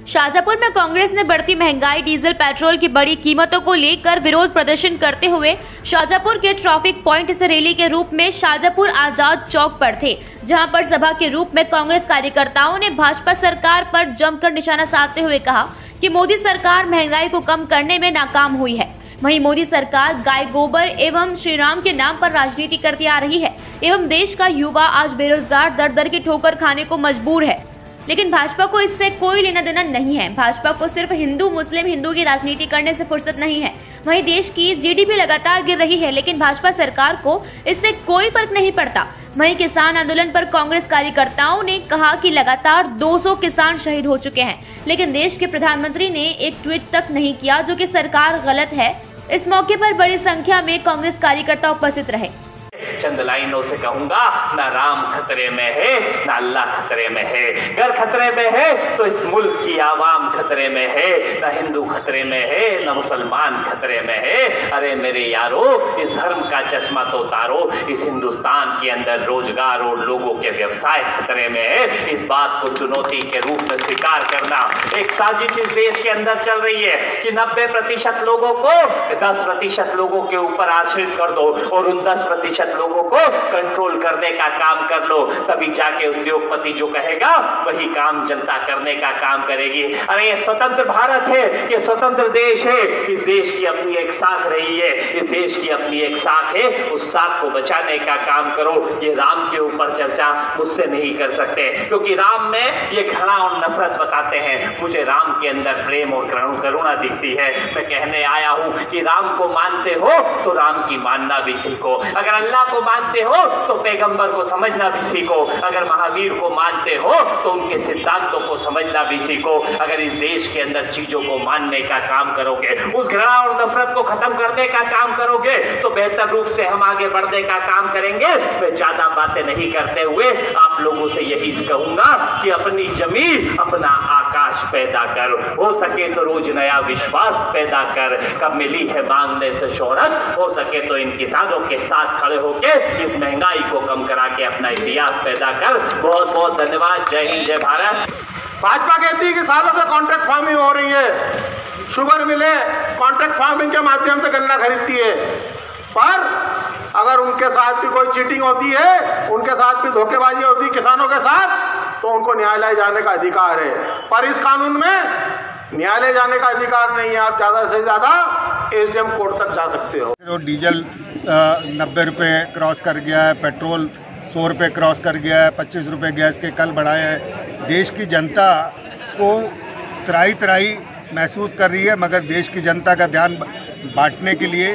शाजापुर में कांग्रेस ने बढ़ती महंगाई, डीजल, पेट्रोल की बड़ी कीमतों को लेकर विरोध प्रदर्शन करते हुए शाजापुर के ट्रैफिक पॉइंट से रैली के रूप में शाजापुर आजाद चौक पर थे, जहां पर सभा के रूप में कांग्रेस कार्यकर्ताओं ने भाजपा सरकार पर जमकर निशाना साधते हुए कहा कि मोदी सरकार महंगाई को कम करने में नाकाम हुई है। वहीं मोदी सरकार गाय गोबर एवं श्री राम के नाम पर राजनीति करती आ रही है एवं देश का युवा आज बेरोजगार दर दर की ठोकर खाने को मजबूर है। लेकिन भाजपा को इससे कोई लेना देना नहीं है। भाजपा को सिर्फ हिंदू मुस्लिम हिंदू की राजनीति करने से फुर्सत नहीं है। वहीं देश की जीडीपी लगातार गिर रही है, लेकिन भाजपा सरकार को इससे कोई फर्क नहीं पड़ता। वहीं किसान आंदोलन पर कांग्रेस कार्यकर्ताओं ने कहा कि लगातार 200 किसान शहीद हो चुके हैं, लेकिन देश के प्रधानमंत्री ने एक ट्वीट तक नहीं किया, जो कि सरकार गलत है। इस मौके पर बड़ी संख्या में कांग्रेस कार्यकर्ता उपस्थित रहे। चंद लाइनों से कहूंगा, ना राम खतरे में है, ना अल्लाह खतरे में है। अगर खतरे में है तो इस मुल्क की आवाम खतरे में है, ना हिंदू खतरे में है, ना मुसलमान खतरे में है। अरे मेरे यारो, इस धर्म का चश्मा तो उतारो। इस हिंदुस्तान के अंदर रोजगार और लोगों के व्यवसाय खतरे में है। इस बात को चुनौती के रूप में स्वीकार करना। एक साजिश इस देश के अंदर चल रही है कि 90% लोगों को 10% लोगों के ऊपर आश्रित कर दो और उन 10% लोगों को कंट्रोल करने का काम कर लो, तभी जाके उद्योगपति जो कहेगा वही काम जनता करने का काम करेगी। अरे ये स्वतंत्र भारत है, ये स्वतंत्र देश है। इस देश की अपनी एक साख रही है, इस देश की अपनी एक साख है। उस साख को बचाने का काम करो। ये राम के ऊपर चर्चा मुझसे नहीं कर सकते, क्योंकि राम में ये घृणा और नफरत बताते हैं। मुझे राम के अंदर प्रेम और करुणा दिखती है। मैं कहने आया हूं कि राम को मानते हो तो राम की मानना भी सीखो। अगर अल्लाह को मानते हो तो पैगंबर को समझना भी सीखो। अगर महावीर को मानते हो तो उनके सिद्धांतों को समझना भी सीखो। अगर इस देश के अंदर चीजों को मानने का काम करोगे, उस घृणा और नफरत को खत्म करने का काम करोगे, तो बेहतर रूप से हम आगे बढ़ने का काम करेंगे। मैं ज्यादा बातें नहीं करते हुए आप लोगों से यही कहूंगा कि अपनी जमीन अपना आकाश पैदा कर, हो सके तो रोज नया विश्वास पैदा कर। कब मिली है मांगने से शोहरत, हो सके तो इन किसानों के साथ खड़े होके इस महंगाई को कम करा के अपना इतिहास पैदा कर। बहुत बहुत धन्यवाद। जय हिंद, जय भारत। भाजपा कहती है कि सालों से कॉन्ट्रैक्ट फार्मिंग हो रही है, शुगर मिले कॉन्ट्रैक्ट फार्मिंग के माध्यम से गन्ना खरीदती है, पर अगर उनके साथ भी कोई चीटिंग होती है, उनके साथ भी धोखेबाजी होती है किसानों के साथ, तो उनको न्यायालय जाने का अधिकार है। पर इस कानून में न्यायालय जाने का अधिकार नहीं है। आप ज़्यादा से ज़्यादा एसडीएम कोर्ट तक जा सकते हो। जो डीजल 90 रुपये क्रॉस कर गया है, पेट्रोल 100 रुपये क्रॉस कर गया है, 25 रुपये गैस के कल बढ़ाए हैं। देश की जनता को त्राही महसूस कर रही है, मगर देश की जनता का ध्यान बांटने के लिए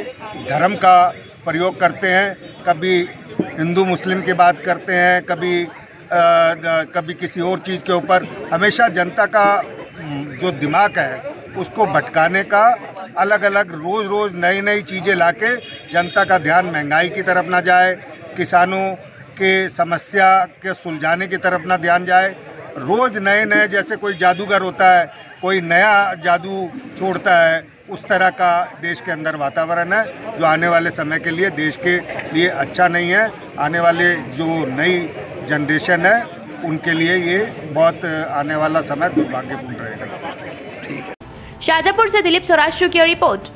धर्म का प्रयोग करते हैं। कभी हिंदू मुस्लिम की बात करते हैं, कभी किसी और चीज़ के ऊपर। हमेशा जनता का जो दिमाग है उसको भटकाने का अलग अलग रोज़ नई चीज़ें लाके जनता का ध्यान महंगाई की तरफ ना जाए, किसानों के समस्या के सुलझाने की तरफ ना ध्यान जाए। रोज़ नए जैसे कोई जादूगर होता है, कोई नया जादू छोड़ता है, उस तरह का देश के अंदर वातावरण है, जो आने वाले समय के लिए देश के लिए अच्छा नहीं है। आने वाले जो नई जनरेशन है उनके लिए ये बहुत आने वाला समय दुर्भाग्यपूर्ण रहेगा। शाजापुर से दिलीप सौराष्ट्र की रिपोर्ट।